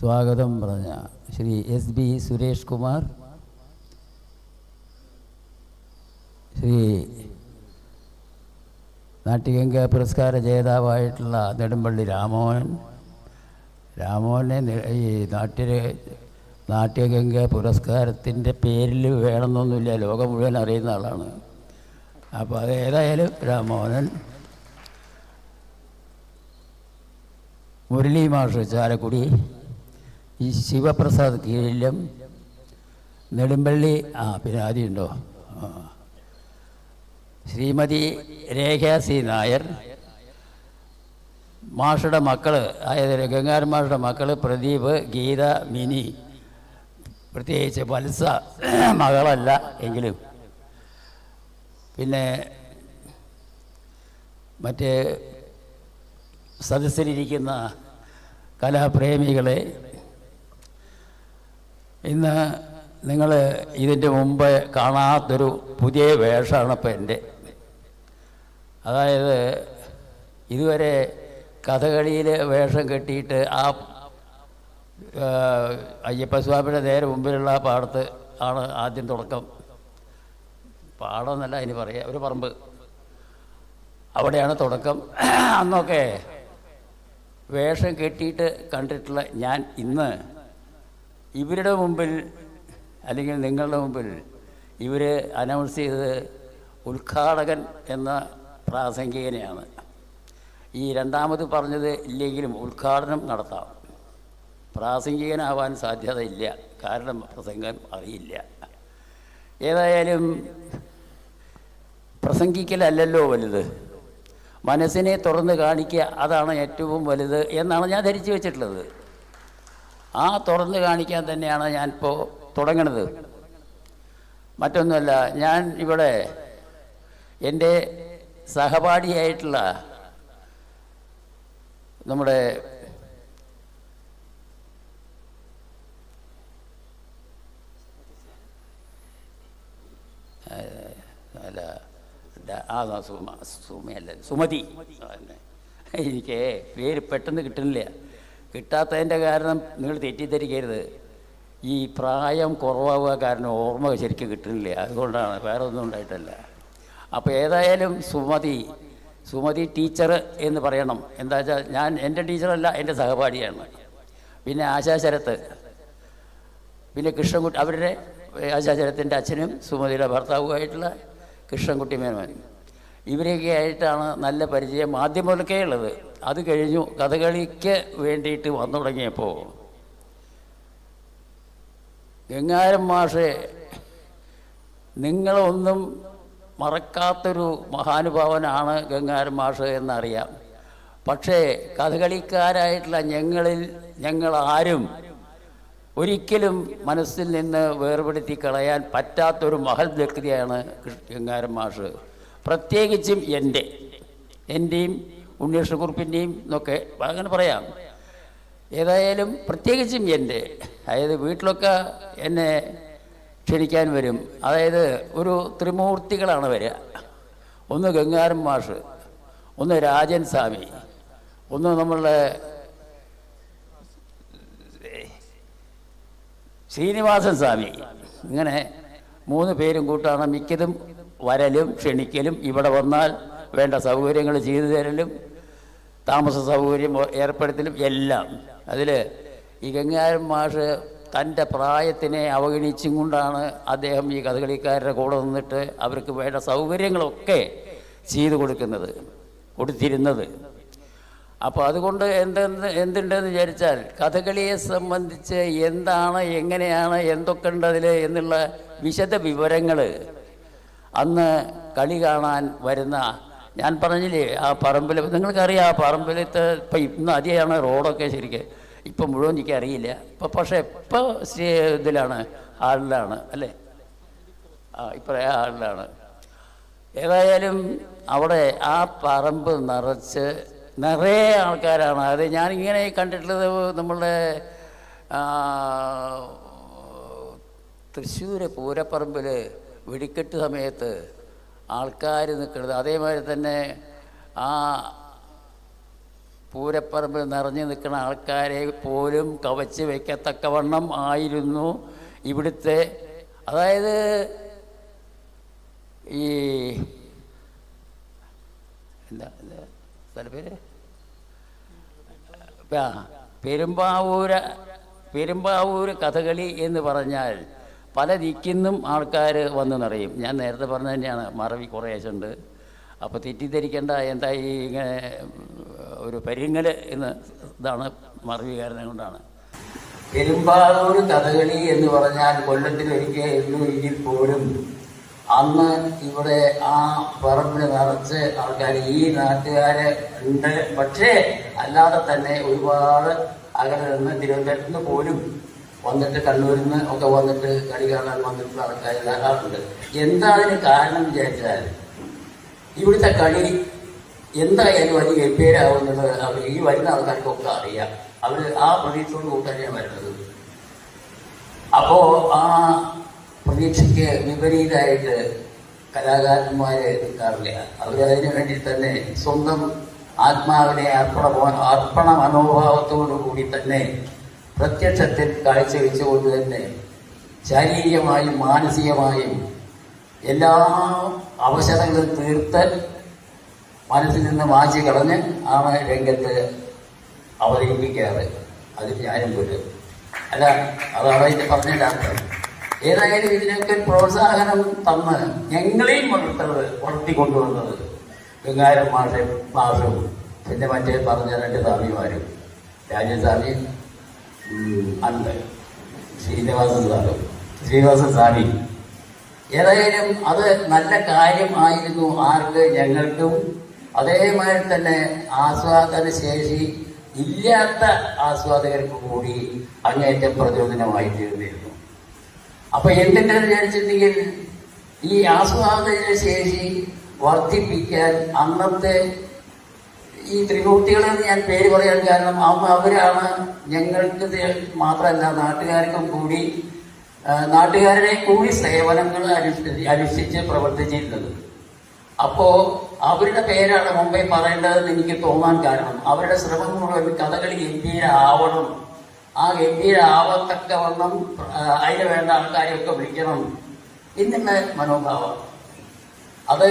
സ്വാഗതം പറഞ്ഞ Shri S B Suresh Kumar, Shri നാട്യഗംഗ പുരസ്കാര ജേതാവായിട്ടുള്ള നെടുമ്പള്ളി രാമോഹനെ ഈ നാട്യഗംഗ പുരസ്കാരത്തിൻ്റെ പേരിൽ വേണമെന്നൊന്നുമില്ല, ലോകം മുഴുവൻ അറിയുന്ന ആളാണ്. അപ്പോൾ അത് ഏതായാലും രാമോഹനൻ, മുരളി മാഷ് ചാലക്കുടി, ഈ ശിവപ്രസാദ് കീഴിലും, നെടുമ്പള്ളി പിന്നെ ആദ്യമുണ്ടോ, ശ്രീമതി രേഖ സി നായർ, മാഷുടെ മക്കൾ, അതായത് ഗംഗാരൻ മാഷുടെ മക്കൾ പ്രദീപ്, ഗീത, മിനി, പ്രത്യേകിച്ച് വത്സ മകളല്ല എങ്കിലും, പിന്നെ മറ്റേ സദസ്സിലിരിക്കുന്ന കലാപ്രേമികളെ, ഇന്ന് നിങ്ങൾ ഇതിൻ്റെ മുമ്പ് കാണാത്തൊരു പുതിയ വേഷമാണ് ഇപ്പം എൻ്റെ. അതായത് ഇതുവരെ കഥകളിയിൽ വേഷം കെട്ടിയിട്ട് ആ അയ്യപ്പസ്വാമിയുടെ നേരെ മുമ്പിലുള്ള പാടത്ത് ആണ് ആദ്യം തുടക്കം. പാടമെന്നല്ല അതിന് പറയുക, ഒരു പറമ്പ്, അവിടെയാണ് തുടക്കം. അന്നൊക്കെ വേഷം കെട്ടിയിട്ട് കണ്ടിട്ടുള്ള ഞാൻ ഇന്ന് ഇവരുടെ മുമ്പിൽ അല്ലെങ്കിൽ നിങ്ങളുടെ മുമ്പിൽ ഇവർ അനൗൺസ് ചെയ്തത് ഉദ്ഘാടകൻ എന്ന പ്രാസംഗികനെയാണ്. ഈ രണ്ടാമത് പറഞ്ഞത് ഇല്ലെങ്കിലും ഉദ്ഘാടനം നടത്താം, പ്രാസംഗികനാവാൻ സാധ്യതയില്ല, കാരണം പ്രസംഗം അറിയില്ല. ഏതായാലും പ്രസംഗിക്കലല്ലല്ലോ വലുത്, മനസ്സിനെ തുറന്ന് കാണിക്കുക, അതാണ് ഏറ്റവും വലുത് എന്നാണ് ഞാൻ ധരിച്ചു വെച്ചിട്ടുള്ളത്. ആ തുറന്ന് കാണിക്കാൻ തന്നെയാണ് ഞാനിപ്പോൾ തുടങ്ങണത്. മറ്റൊന്നുമല്ല, ഞാൻ ഇവിടെ എൻ്റെ സഹപാഠിയായിട്ടുള്ള നമ്മുടെ സുമതി, എനിക്ക് പേര് പെട്ടെന്ന് കിട്ടുന്നില്ല. കിട്ടാത്തതിൻ്റെ കാരണം നിങ്ങൾ തെറ്റിദ്ധരിക്കരുത്, ഈ പ്രായം കുറവാകുക കാരണം ഓർമ്മ ശരിക്കും കിട്ടുന്നില്ല, അതുകൊണ്ടാണ്, വേറെ ഒന്നും ഉണ്ടായിട്ടല്ല. അപ്പോൾ ഏതായാലും സുമതി ടീച്ചർ എന്ന് പറയണം. എന്താ വെച്ചാൽ ഞാൻ എൻ്റെ ടീച്ചറല്ല, എൻ്റെ സഹപാഠിയാണ്. പിന്നെ ആശാശരത്ത്, പിന്നെ കൃഷ്ണൻകുട്ടി, അവരുടെ ആശാശരത്തിൻ്റെ അച്ഛനും സുമതിയുടെ ഭർത്താവുമായിട്ടുള്ള കൃഷ്ണൻകുട്ടി മേനോൻ, ഇവരെയൊക്കെ ആയിട്ടാണ് നല്ല പരിചയം ആദ്യം മുതൽക്കേ ഉള്ളത്. അത് കഴിഞ്ഞു കഥകളിക്ക് വേണ്ടിയിട്ട് വന്നു തുടങ്ങിയപ്പോൾ ഗംഗാരൻ മാഷെ നിങ്ങളൊന്നും മറക്കാത്തൊരു മഹാനുഭാവനാണ് ഗംഗാരൻ മാഷ് എന്നറിയാം. പക്ഷേ കഥകളിക്കാരായിട്ടുള്ള ഞങ്ങളാരും ഒരിക്കലും മനസ്സിൽ നിന്ന് വേർപെടുത്തി കളയാൻ പറ്റാത്തൊരു മഹൽ വ്യക്തിയാണ് ഗംഗാരൻ മാഷ്. പ്രത്യേകിച്ചും എൻ്റെയും ഉണ്ണികൃഷ്ണക്കുറുപ്പിൻ്റെയും എന്നൊക്കെ അങ്ങനെ പറയാം. ഏതായാലും പ്രത്യേകിച്ചും അതായത് വീട്ടിലൊക്കെ എന്നെ ക്ഷണിക്കാൻ വരും. അതായത് ഒരു ത്രിമൂർത്തികളാണ് വരിക. ഒന്ന് ഗംഗാരൻ മാഷ്, ഒന്ന് രാജൻ സ്വാമി, ഒന്ന് നമ്മളുടെ ശ്രീനിവാസൻ സ്വാമി. ഇങ്ങനെ 3 പേരും കൂട്ടാണ് മിക്കതും വരലും ക്ഷണിക്കലും, ഇവിടെ വന്നാൽ വേണ്ട സൗകര്യങ്ങൾ ചെയ്തു തരലും, താമസ സൗകര്യം ഏർപ്പെടുത്തലും എല്ലാം. അതിൽ ഈ ഗംഗാരൻ മാഷ് തൻ്റെ പ്രായത്തിനെ അവഗണിച്ചും കൊണ്ടാണ് അദ്ദേഹം ഈ കഥകളിക്കാരുടെ കൂടെ നിന്നിട്ട് അവർക്ക് വേണ്ട സൗകര്യങ്ങളൊക്കെ ചെയ്തു കൊടുത്തിരുന്നത്. അപ്പോൾ അതുകൊണ്ട് എന്തുണ്ടെന്ന് വിചാരിച്ചാൽ കഥകളിയെ സംബന്ധിച്ച് എന്താണ്, എങ്ങനെയാണ്, എന്തൊക്കെ ഉണ്ട് അതിൽ എന്നുള്ള വിശദ വിവരങ്ങൾ അന്ന് കളി കാണാൻ വരുന്ന, ഞാൻ പറഞ്ഞില്ലേ ആ പറമ്പിൽ, നിങ്ങൾക്കറിയാം ആ പറമ്പിലത്തെ ഇപ്പം ഇന്ന് അതിയാണ് റോഡൊക്കെ ശരിക്കും, ഇപ്പം മുഴുവൻ എനിക്കറിയില്ല ഇപ്പം, പക്ഷേ ഇപ്പോൾ ഇതിലാണ്, ഹാളിലാണ് അല്ലേ, ഇപ്പോൾ ഹാളിലാണ്. ഏതായാലും അവിടെ ആ പറമ്പ് നിറയെ ആൾക്കാരാണ്. അത് ഞാനിങ്ങനെ കണ്ടിട്ടുള്ളത് നമ്മളുടെ തൃശ്ശൂർ പൂരപ്പറമ്പിൽ വെടിക്കെട്ട് സമയത്ത് ആൾക്കാർ നിൽക്കുന്നത്. അതേമാതിരി തന്നെ ആ പൂരപ്പറമ്പിൽ നിറഞ്ഞു നിൽക്കുന്ന ആൾക്കാരെ പോലും കവച്ച് വയ്ക്കത്തക്കവണ്ണം ആയിരുന്നു ഇവിടുത്തെ, അതായത് ഈ എന്താ സ്ഥലപ്പേര്, പെരുമ്പാവൂര് കഥകളി എന്ന് പറഞ്ഞാൽ പല ദിക്കിന്നും ആൾക്കാർ വന്ന് നിറയും. ഞാൻ നേരത്തെ പറഞ്ഞ തന്നെയാണ്, മറവി കുറേശ്ശുണ്ട്. അപ്പോൾ തെറ്റിദ്ധരിക്കേണ്ട, എന്താ ഈ ഇങ്ങനെ ഒരു പരിങ്ങൽ എന്ന് ഇതാണ് മറവികാരനെ കൊണ്ടാണ്. പെരുമ്പാവൂർ കഥകളി എന്ന് പറഞ്ഞാൽ കൊല്ലത്തിലൊരിക്കൽ എങ്കിൽ പോലും അന്ന് ഇവിടെ ആ പറമ്പിൽ നിറച്ച് ആൾക്കാർ, ഈ നാട്ടുകാരെ ഉണ്ട്. പക്ഷേ അല്ലാതെ തന്നെ ഒരുപാട് അകലെ നിന്ന് തിരുവനന്തപുരത്ത് നിന്ന് പോലും വന്നിട്ട്, കണ്ണൂരിൽ നിന്ന് ഒക്കെ വന്നിട്ട് കളി കാണാൻ വന്നിട്ടുള്ള ആൾക്കാർ ധാരാളമുണ്ട്. എന്താ അതിന് കാരണം വിചാരിച്ചാൽ, ഇവിടുത്തെ കളി എന്തായാലും വലിയ ഗംഭീരാവുന്നത് അവർ ഈ വരുന്ന ആൾക്കാർക്കൊക്കെ അറിയാം. അവർ ആ പ്രതീക്ഷയോട് കൂട്ടാനാണ് വരുന്നത്. അപ്പോ ആ പ്രതീക്ഷയ്ക്ക് വിപരീതമായിട്ട് കലാകാരന്മാര് നിൽക്കാറില്ല. അവരതിനു വേണ്ടി തന്നെ സ്വന്തം ആത്മാവിനെ അർപ്പണ മനോഭാവത്തോടു കൂടി തന്നെ പ്രത്യക്ഷത്തിൽ കാഴ്ചവെച്ചുകൊണ്ട് തന്നെ ശാരീരികമായും മാനസികമായും എല്ലാ അവശതകളും തീർത്ത് മനസ്സിൽ നിന്ന് മാറ്റി കളഞ്ഞ് ആണ് രംഗത്ത് അവതരിപ്പിക്കാറ്. അതിൽ ഞാനും പോലും അല്ല, അതാണ് അതിൻ്റെ പറഞ്ഞതിൻ്റെ അർത്ഥം. ഏതായാലും ഇതിനൊക്കെ പ്രോത്സാഹനം തന്ന് ഞങ്ങളെയും വളർത്തിക്കൊണ്ടുവന്നത് വെങ്ങാരം മാഷും പിന്നെ മറ്റേ പറഞ്ഞ രണ്ട് സ്വാമിമാരും, രാജസ്വാമിയും അന്ന് ശ്രീനിവാസ സ്വാമി. ഏതായാലും അത് നല്ല കാര്യം ആയിരുന്നു. ആർക്ക്? ഞങ്ങൾക്കും. അതേമാതിരി തന്നെ ആസ്വാദന ശേഷി ഇല്ലാത്ത ആസ്വാദകർക്ക് കൂടി അങ്ങേറ്റം പ്രചോദനമായി തീർന്നിരുന്നു. അപ്പൊ എന്തിനാന്ന് വിചാരിച്ചിട്ടുണ്ടെങ്കിൽ ഈ ആസ്വാദന ശേഷി വർദ്ധിപ്പിക്കാൻ അന്നത്തെ ഈ ത്രിമൂർത്തികളെന്ന് ഞാൻ പേര് പറയാൻ കാരണം അവരാണ് ഞങ്ങൾക്ക് മാത്രമല്ല നാട്ടുകാർക്കും കൂടി, നാട്ടുകാരുടെ കൂടി സേവനങ്ങൾ അനുഷ്ഠിച്ച് പ്രവർത്തിച്ചിരുന്നത്. അപ്പോ അവരുടെ പേരാണ് മുമ്പേ പറയേണ്ടതെന്ന് എനിക്ക് തോന്നാൻ കാരണം അവരുടെ ശ്രമം മുഴുവൻ കഥകളി ഗംഭീരാവണം, ആ ഗംഭീരാവത്തക്കവണ്ണം അതിന് വേണ്ട ആൾക്കാരെയൊക്കെ വിളിക്കണം എന്നുള്ള മനോഭാവം. അത്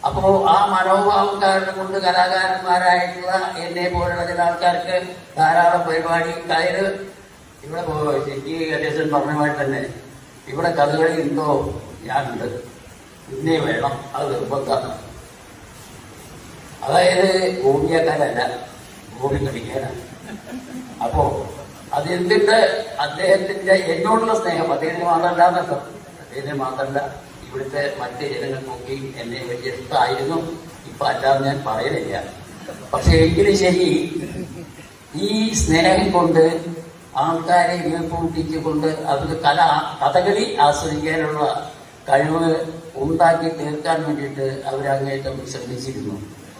അപ്പോ ആ മനോഭാവം കാരണം കൊണ്ട് കലാകാരന്മാരായിട്ടുള്ള എന്നെ പോലുള്ള ചില ആൾക്കാർക്ക് ധാരാളം പരിപാടി കയറ് ഇവിടെ ശരിക്കും അധ്യക്ഷൻ പറഞ്ഞ തന്നെ ഇവിടെ കഥകളി ഉണ്ടോ? ഞാനുണ്ട്, പിന്നെ വേണം, അത് നിർബന്ധമാണ്. അതായത് ഗോപിയാക്കാനല്ല, ഗോപി കളിക്കാനാണ്. അപ്പോ അതെന്തിന്റെ അദ്ദേഹത്തിന്റെ എന്നോടുള്ള സ്നേഹം അദ്ദേഹത്തിന് മാത്രമല്ല എന്നർത്ഥം. അദ്ദേഹത്തിന് മാത്രമല്ല, ഇവിടുത്തെ മറ്റ് ജനങ്ങൾക്കൊക്കെ എന്നെ വലിയ ഇഷ്ടമായിരുന്നു. ഇപ്പൊ അല്ലാതെ ഞാൻ പറയുന്നില്ല. പക്ഷെ എങ്കിലും ശരി, ഈ സ്നേഹം കൊണ്ട് ആൾക്കാരെ വീർപ്പൂട്ടിച്ചുകൊണ്ട് അവർക്ക് കഥകളി ആസ്വദിക്കാനുള്ള കഴിവ് ഉണ്ടാക്കി തീർക്കാൻ വേണ്ടിയിട്ട് അവരങ്ങേറ്റം ശ്രമിച്ചിരുന്നു.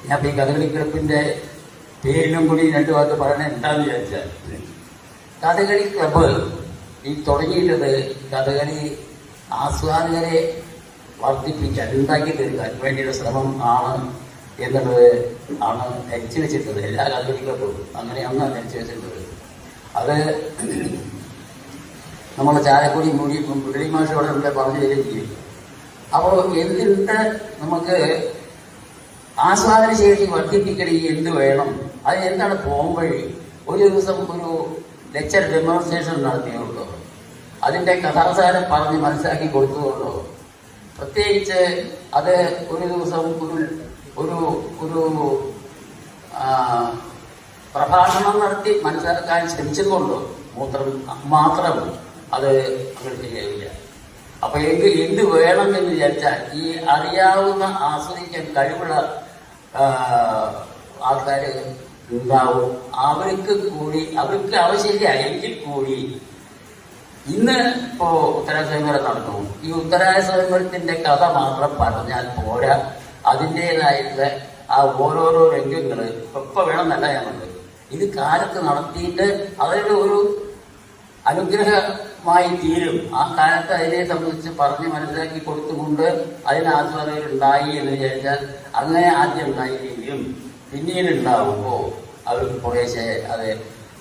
ഞാൻ ഈ കഥകളി ക്ലബിന്റെ പേരിലും കൂടി രണ്ടു വാക്ക് പറയണ എന്താന്ന് വിചാരിച്ചാൽ, കഥകളി ക്ലബ്ബ് ഈ തുടങ്ങിയിട്ടത് കഥകളി ആസ്വാദകരെ വർദ്ധിപ്പിക്കാൻ, ഉണ്ടാക്കി തീർക്കാൻ വേണ്ടിയുള്ള ശ്രമം ആണ് എന്നുള്ളത് ആണ് ധരിച്ചു വെച്ചിട്ടുള്ളത്. എല്ലാ കഥകളി ക്ലബ്ബും അങ്ങനെയാണ് ധരിച്ചു വെച്ചിട്ടുള്ളത്. അത് നമ്മൾ ചാലക്കുടി മുരളിമാഷോടെ ഇവിടെ പറഞ്ഞു തരികയും ചെയ്യും. അപ്പോൾ എന്തിട്ട് നമുക്ക് ആസ്വാദന ശേഷി വർദ്ധിപ്പിക്കണമെങ്കിൽ എന്ത് വേണം? അത് എന്താണ് പോംവഴി? ഒരു ദിവസം ഒരു ലെക്ചർ ഡെമോൺസ്ട്രേഷൻ നടത്തിയുള്ളൂ, അതിൻ്റെ കഥാസാരം പറഞ്ഞ് മനസ്സിലാക്കി കൊടുത്തതുകൊണ്ടോ, പ്രത്യേകിച്ച് അത് ഒരു ദിവസം ഒരു ഒരു പ്രഭാഷണം നടത്തി മനസ്സിലാക്കാൻ ശ്രമിച്ചതുകൊണ്ടോ മാത്രം അത് അങ്ങനെ ശരിയാവില്ല. അപ്പൊ എന്ത് വേണം എന്ന് വിചാരിച്ചാൽ, ഈ അറിയാവുന്ന ആസ്വദിക്കാൻ കഴിവുള്ള ആൾക്കാർ ഉണ്ടാവും. അവർക്ക് ആവശ്യമില്ല എങ്കിൽ കൂടി ഇന്ന് ഇപ്പോ ഉത്തരായ സ്വയംവരം നടക്കും. ഈ ഉത്തരായ സ്വയംവരത്തിന്റെ കഥ മാത്രം പറഞ്ഞാൽ പോരാ, അതിൻ്റെതായിട്ടുള്ള ആ ഓരോരോ രംഗങ്ങൾ ഇപ്പൊ വേണമെന്നല്ല ഞാനുണ്ട്. ഇത് കാലത്ത് നടത്തിയിട്ട് അവരുടെ ഒരു അനുഗ്രഹമായി തീരും. ആ കാലത്ത് അതിനെ സംബന്ധിച്ച് പറഞ്ഞ് മനസ്സിലാക്കി കൊടുത്തുകൊണ്ട് അതിന് ആസ്വാദകരുണ്ടായി എന്ന് വിചാരിച്ചാൽ അങ്ങനെ ആദ്യം ഉണ്ടായില്ലെങ്കിലും പിന്നീട് ഉണ്ടാകുമ്പോൾ അവർക്ക് കുറേശ്ശെ അത്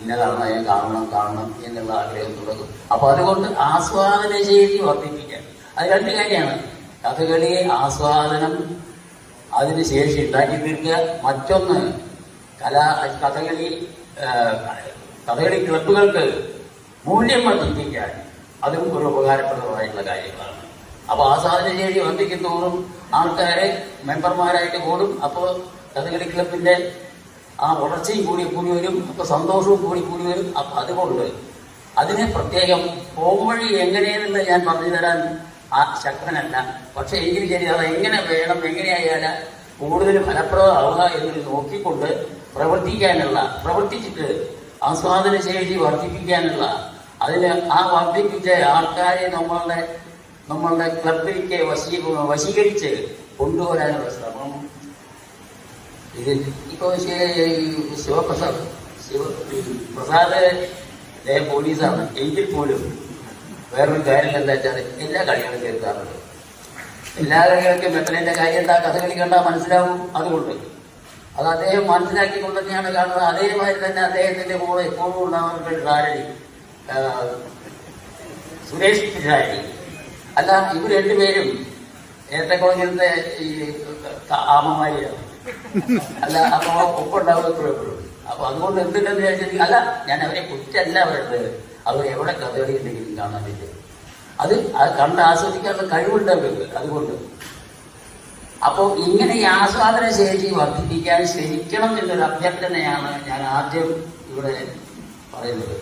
ഇന്നതാണ് അതിനെ കാണണം എന്നുള്ള ആഗ്രഹം തുടങ്ങും. അപ്പോൾ അതുകൊണ്ട് ആസ്വാദന ശേഷി വർദ്ധിപ്പിക്കാൻ അത് രണ്ട് കാര്യമാണ്. കഥകളി ആസ്വാദനം അതിന് ശേഷി ഉണ്ടാക്കി തീർക്കുക. മറ്റൊന്ന് കഥകളി ക്ലബുകൾക്ക് മൂല്യം വർദ്ധിപ്പിക്കാൻ അതും ഒരു ഉപകാരപ്രദമായിട്ടുള്ള കാര്യങ്ങളാണ്. അപ്പോൾ ആസ്വാദന ശേഷി വർദ്ധിക്കുന്നതോറും ആൾക്കാരെ മെമ്പർമാരായിട്ട് കൂടും. അപ്പോൾ കഥകളി ക്ലബിന്റെ ആ വളർച്ചയും കൂടി വരും. അപ്പോൾ സന്തോഷവും കൂടി വരും. അപ്പം അതുകൊണ്ട് അതിന് പ്രത്യേകം പോംവഴി എങ്ങനെയെന്നുള്ളത് ഞാൻ പറഞ്ഞു തരാൻ ശക്തനല്ല. പക്ഷെ എങ്കിലും ശരി, അത് എങ്ങനെ വേണം, എങ്ങനെയായാലും കൂടുതൽ ഫലപ്രദമാവുക എന്ന് നോക്കിക്കൊണ്ട് പ്രവർത്തിച്ചിട്ട് ആസ്വാദന ശേഷി വർദ്ധിപ്പിക്കാനുള്ള അതിന് ആ വർദ്ധിപ്പിച്ച ആൾക്കാരെ നമ്മളുടെ ക്ലബിലേക്ക് വശീകരിച്ച് കൊണ്ടുവരാനുള്ള ശ്രമം ഇതിൽ ഇപ്പോൾ പ്രസാദ് പോലീസാണ്. എങ്കിൽ പോലും വേറൊരു കാര്യം എന്താ വെച്ചാൽ എല്ലാ കളികളും കേൾക്കാറുണ്ട്. എല്ലാ കളികൾക്കും മെത്തലിന്റെ കാര്യം എന്താ കഥകളി കണ്ടാൽ മനസ്സിലാവും. അതുകൊണ്ട് അത് അദ്ദേഹം മനസ്സിലാക്കിക്കൊണ്ട് തന്നെയാണ് കാണുന്നത്. അതേമാതിരി തന്നെ അദ്ദേഹത്തിന്റെ കൂടെ എപ്പോഴും ഉണ്ടാവുന്ന ധാരണി സുരേഷ് പിഷാരി അല്ല, ഇവർ രണ്ടുപേരും ഏത്തക്കോഞ്ഞിന്റെ ഈ ആമമാരിയാണ് അല്ല. അപ്പൊ ഒപ്പുണ്ടാവും എപ്പോഴും. അപ്പൊ അതുകൊണ്ട് എന്തുണ്ടെന്ന് വിചാരിച്ചിട്ട് അല്ല, ഞാൻ അവരെ കുറ്റല്ല പറയുന്നത്. അവർ എവിടെ കഥകളി ഉണ്ടെങ്കിലും കാണാൻ പറ്റും. അത് കണ്ട് ആസ്വദിക്കാനുള്ള കഴിവുണ്ട് അവർക്ക്. അതുകൊണ്ട് അപ്പോൾ ഇങ്ങനെ ഈ ആസ്വാദന ശേഷി വർദ്ധിപ്പിക്കാൻ ശ്രമിക്കണം എന്നൊരു അഭ്യർത്ഥനയാണ് ഞാൻ ആദ്യം ഇവിടെ പറയുന്നത്.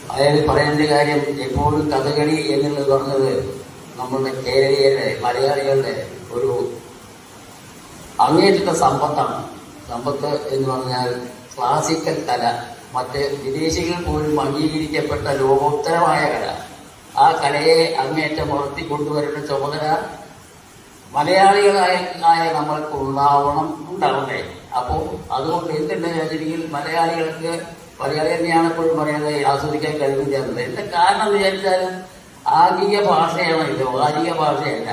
അതായത് പറയേണ്ട കാര്യം, എപ്പോഴും കഥകളി എന്നുള്ളത് പറഞ്ഞത് നമ്മളുടെ കേരളീയരുടെ മലയാളികളുടെ ഒരു അങ്ങേറ്റത്തെ സമ്പത്താണ്. സമ്പത്ത് എന്ന് പറഞ്ഞാൽ ക്ലാസിക്കൽ കല, മറ്റ് വിദേശികൾ പോലും അംഗീകരിക്കപ്പെട്ട ലോകോത്തരമായ കല. ആ കലയെ അങ്ങേറ്റം വളർത്തിക്കൊണ്ടുവരേണ്ട ചുമതല മലയാളികളായ നമ്മൾക്ക് ഉണ്ടാവണ്ടേ. അപ്പോൾ അതുകൊണ്ട് എന്തുണ്ടെന്ന് വെച്ചിട്ടുണ്ടെങ്കിൽ മലയാളി തന്നെയാണ് എപ്പോഴും പറയുന്നത് ആസ്വദിക്കാൻ കഴിവില്ല എന്നുള്ളത്. എന്താ കാരണം എന്ന് വിചാരിച്ചാൽ ആംഗിക ഭാഷയാണ് ഇത്, ആംഗിക ഭാഷയല്ല.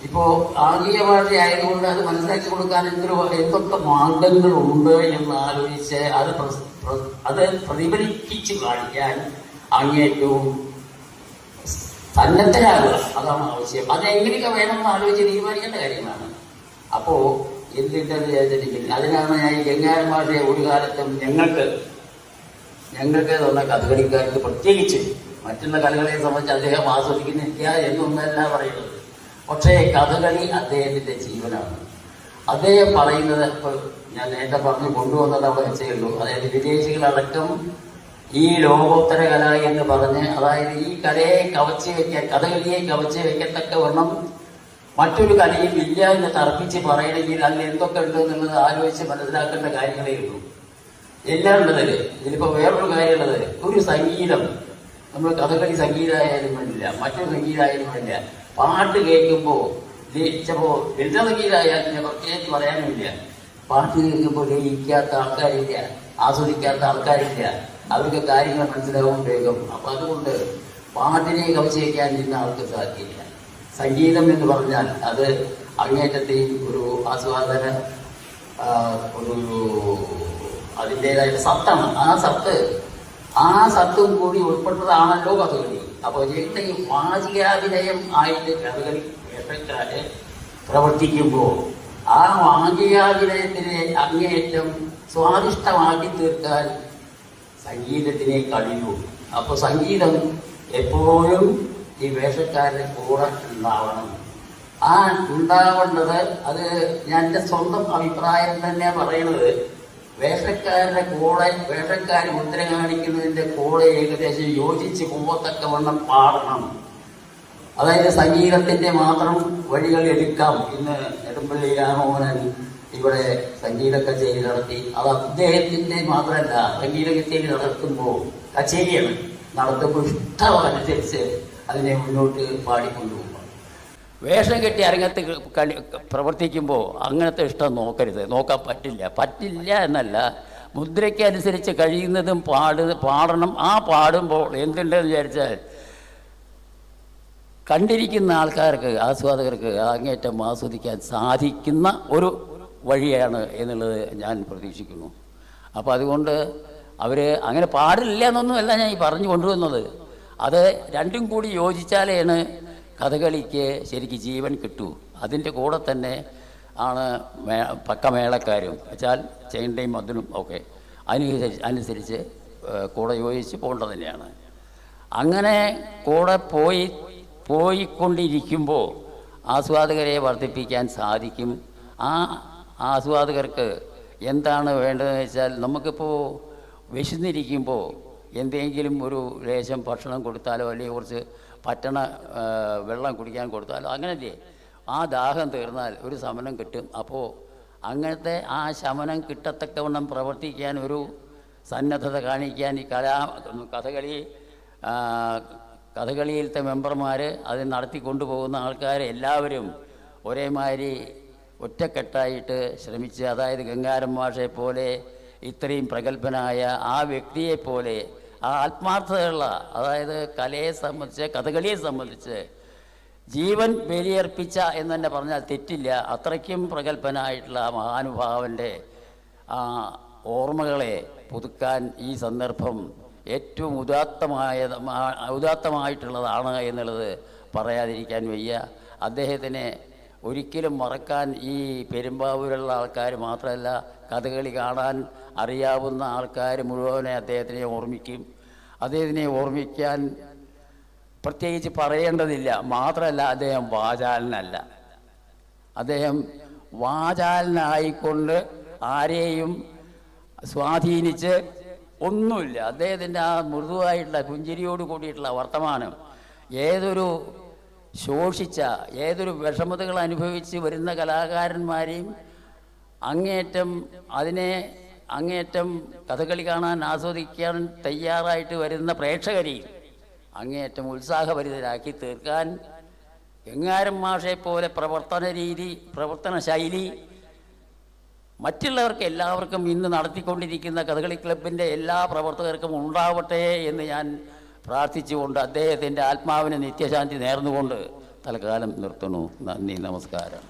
ഇപ്പോ ആംഗിക ഭാഷ ആയതുകൊണ്ട് അത് മനസ്സിലാക്കി കൊടുക്കാൻ എന്തൊക്കെ മാർഗങ്ങളുണ്ട് എന്ന് ആലോചിച്ച് അത് പ്രതിഫലിപ്പിച്ചു കാണിക്കാൻ അങ്ങേറ്റവും സന്നദ്ധരാകുക, അതാണ് ആവശ്യം. അതെങ്ങനെയൊക്കെ വേണമെന്ന് ആലോചിച്ച് തീരുമാനിക്കേണ്ട കാര്യമാണ്. അപ്പോ എന്തിട്ടെന്ന് വിചാരിച്ചിരിക്കുന്നത് അതിനാണ് ഞാൻ ഈ ഗംഗാരം ഭാഷയെ ഒരു കാലത്തും ഞങ്ങൾക്ക് തന്ന കഥകളിക്കാർക്ക് പ്രത്യേകിച്ച് മറ്റുള്ള കലകളെ സംബന്ധിച്ച് അദ്ദേഹം ആസ്വദിക്കുന്നില്ല എന്നൊന്നല്ല പറയുന്നത്. പക്ഷേ കഥകളി അദ്ദേഹത്തിന്റെ ജീവനാണ്. അദ്ദേഹം പറയുന്നത് ഇപ്പോൾ ഞാൻ നേരത്തെ പറഞ്ഞു കൊണ്ടുവന്നത് അവിടെ വെച്ചേ ഉള്ളൂ. അതായത് വിദേശികളടക്കം ഈ ലോകോത്തര കല എന്ന് പറഞ്ഞ്, അതായത് ഈ കലയെ കവച്ച് വെക്കാൻ, കഥകളിയെ കവച്ച് വെക്കത്തക്കവണ്ണം മറ്റൊരു കലയും ഇല്ല എന്ന് തർപ്പിച്ച് പറയണമെങ്കിൽ അതിൽ എന്തൊക്കെ ഉണ്ട് എന്നുള്ളത് ആലോചിച്ച് മനസ്സിലാക്കേണ്ട കാര്യങ്ങളേ ഉള്ളൂ. എല്ലാം ഉള്ളത് ഇതിലിപ്പോൾ വേറൊരു കാര്യമുള്ളത്, ഒരു സംഗീതം നമ്മൾ കഥകളി സംഗീതമായാലും വേണ്ടില്ല, മറ്റൊരു സംഗീതമായാലും വേണ്ടില്ല, പാട്ട് കേൾക്കുമ്പോൾ ചിലപ്പോൾ ലളിത സംഗീതമായാലും പ്രത്യേകിച്ച് പറയാനുമില്ല. പാട്ട് കേൾക്കുമ്പോൾ ലയിക്കാത്ത ആൾക്കാരില്ല, ആസ്വദിക്കാത്ത ആൾക്കാരില്ല. അവർക്ക് കാര്യങ്ങൾ മനസ്സിലാവും വേഗം. അപ്പൊ അതുകൊണ്ട് പാട്ടിനെ കവച്ച് വയ്ക്കാൻ നിന്ന ആൾക്ക് സാധിക്കില്ല. സംഗീതം എന്ന് പറഞ്ഞാൽ അത് അങ്ങേറ്റത്തെയും ഒരു ആസ്വാദന ഒരു അതിൻ്റെതായ സത്താണ്. ആ സത്തും കൂടി ഉൾപ്പെട്ടതാണല്ലോ കഥകളി. അപ്പോൾ ഈ വാചികാഭിനയം ആയിട്ട് കഥകളി വേഷക്കാര് പ്രവർത്തിക്കുമ്പോൾ ആ വാചികാഭിനയത്തിനെ അങ്ങേയറ്റം സ്വാദിഷ്ടമാക്കി തീർക്കാൻ സംഗീതത്തിനെ കഴിയൂ. അപ്പോൾ സംഗീതം എപ്പോഴും ഈ വേഷക്കാരുടെ കൂടെ ഉണ്ടാവണം. ആ ഉണ്ടാവേണ്ടത് അത് ഞാൻ എൻ്റെ സ്വന്തം അഭിപ്രായം തന്നെ പറയുന്നത്, വേഷക്കാരുടെ കൂടെ വേഷക്കാർ മുദ്ര കാണിക്കുന്നതിൻ്റെ കൂടെ ഏകദേശം യോജിച്ച് പോകത്തക്കവണ്ണം പാടണം. അതായത് സംഗീതത്തിന്റെ മാത്രം വഴികൾ എടുക്കാം. ഇന്ന് നെടുമ്പള്ളി രാമമോഹനൻ ഇവിടെ സംഗീത കച്ചേരി നടത്തി. അത് അദ്ദേഹത്തിന്റെ മാത്രമല്ല, സംഗീത കച്ചേരി കച്ചേരിയാണ് നടത്തുമ്പോൾ ഇഷ്ടമനുസരിച്ച് അതിനെ മുന്നോട്ട് പാടിക്കൊണ്ടുപോകും. വേഷം കെട്ടി അരങ്ങത്ത് പ്രവർത്തിക്കുമ്പോൾ അങ്ങനത്തെ ഇഷ്ടം നോക്കാൻ പറ്റില്ല എന്നല്ല, മുദ്രയ്ക്ക് അനുസരിച്ച് കഴിയുന്നതും പാടണം. ആ പാടുമ്പോൾ എന്തുണ്ടെന്ന് വിചാരിച്ചാൽ കണ്ടിരിക്കുന്ന ആൾക്കാർക്ക്, ആസ്വാദകർക്ക് അങ്ങേറ്റം ആസ്വദിക്കാൻ സാധിക്കുന്ന ഒരു വഴിയാണ് എന്നുള്ളത് ഞാൻ പ്രതീക്ഷിക്കുന്നു. അപ്പോൾ അതുകൊണ്ട് അവർ അങ്ങനെ പാടില്ല എന്നൊന്നുമല്ല ഞാൻ ഈ പറഞ്ഞു കൊണ്ടുവന്നത്. അത് രണ്ടും കൂടി യോജിച്ചാലാണ് കഥകളിക്ക് ശരിക്ക് ജീവൻ കിട്ടൂ. അതിൻ്റെ കൂടെ തന്നെ ആണ് പക്കമേളക്കാരും വെച്ചാൽ ചെണ്ടയും മദ്ദനും ഒക്കെ അനുസരിച്ച് കൂടെ യോജിച്ച് പോകേണ്ടത് തന്നെയാണ്. അങ്ങനെ കൂടെ പോയിക്കൊണ്ടിരിക്കുമ്പോൾ ആസ്വാദകരെ വർദ്ധിപ്പിക്കാൻ സാധിക്കും. ആ ആസ്വാദകർക്ക് എന്താണ് വേണ്ടതെന്ന് വെച്ചാൽ, നമുക്കിപ്പോൾ വിശന്നിരിക്കുമ്പോൾ എന്തെങ്കിലും ഒരു ലേശം ഭക്ഷണം കൊടുത്താലോ അല്ലെങ്കിൽ കുറച്ച് പറ്റണ വെള്ളം കുടിക്കാൻ കൊടുത്താലോ അങ്ങനല്ലേ, ആ ദാഹം തീർന്നാൽ ഒരു ശമനം കിട്ടും. അപ്പോൾ അങ്ങനത്തെ ആ ശമനം കിട്ടത്തക്കവണ്ണം പ്രവർത്തിക്കാൻ ഒരു സന്നദ്ധത കാണിക്കാൻ ഈ കഥകളിയിലത്തെ മെമ്പർമാർ അത് നടത്തിക്കൊണ്ടുപോകുന്ന ആൾക്കാർ എല്ലാവരും ഒരേമാതിരി ഒറ്റക്കെട്ടായിട്ട് ശ്രമിച്ച്, അതായത് ഗംഗാരം മാഷെ പോലെ ഇത്രയും പ്രഗത്ഭനായ ആ വ്യക്തിയെപ്പോലെ ആ ആത്മാർത്ഥതയുള്ള, അതായത് കലയെ സംബന്ധിച്ച് കഥകളിയെ സംബന്ധിച്ച് ജീവൻ ബലിയർപ്പിച്ച എന്ന് തന്നെ പറഞ്ഞാൽ തെറ്റില്ല. അത്രയ്ക്കും പ്രഗത്ഭനായിട്ടുള്ള ആ മഹാനുഭാവൻ്റെ ഓർമ്മകളെ പുതുക്കാൻ ഈ സന്ദർഭം ഏറ്റവും ഉദാത്തമായിട്ടുള്ളതാണ് എന്നുള്ളത് പറയാതിരിക്കാൻ വയ്യ. അദ്ദേഹത്തിനെ ഒരിക്കലും മറക്കാൻ ഈ പെരുമ്പാവൂരുള്ള ആൾക്കാർ മാത്രമല്ല, കഥകളി കാണാൻ അറിയാവുന്ന ആൾക്കാർ മുഴുവനെ അദ്ദേഹത്തിനെ ഓർമ്മിക്കും. അദ്ദേഹത്തിനെ ഓർമ്മിക്കാൻ പ്രത്യേകിച്ച് പറയേണ്ടതില്ല. മാത്രമല്ല, അദ്ദേഹം വാചാലനല്ല. അദ്ദേഹം വാചാലനായിക്കൊണ്ട് ആരെയും സ്വാധീനിച്ച് ഒന്നുമില്ല. അദ്ദേഹത്തിൻ്റെ ആ മൃദുവായിട്ടുള്ള പുഞ്ചിരിയോട് കൂടിയിട്ടുള്ള വർത്തമാനം ഏതൊരു ശോഷിച്ച, ഏതൊരു വിഷമതകൾ അനുഭവിച്ച് വരുന്ന കലാകാരന്മാരെയും അങ്ങേയറ്റം കഥകളി കാണാൻ ആസ്വദിക്കാൻ തയ്യാറായിട്ട് വരുന്ന പ്രേക്ഷകരെയും അങ്ങേയറ്റം ഉത്സാഹഭരിതരാക്കി തീർക്കാൻ ഗംഗാരം മാഷെ പോലെ പ്രവർത്തന ശൈലി മറ്റുള്ളവർക്ക് എല്ലാവർക്കും ഇന്ന് നടത്തിക്കൊണ്ടിരിക്കുന്ന കഥകളി ക്ലബിൻ്റെ എല്ലാ പ്രവർത്തകർക്കും ഉണ്ടാവട്ടെ എന്ന് ഞാൻ പ്രാർത്ഥിച്ചുകൊണ്ട് അദ്ദേഹത്തിൻ്റെ ആത്മാവിന് നിത്യശാന്തി നേർന്നുകൊണ്ട് തൽക്കാലം നിർത്തുന്നു. നന്ദി, നമസ്കാരം.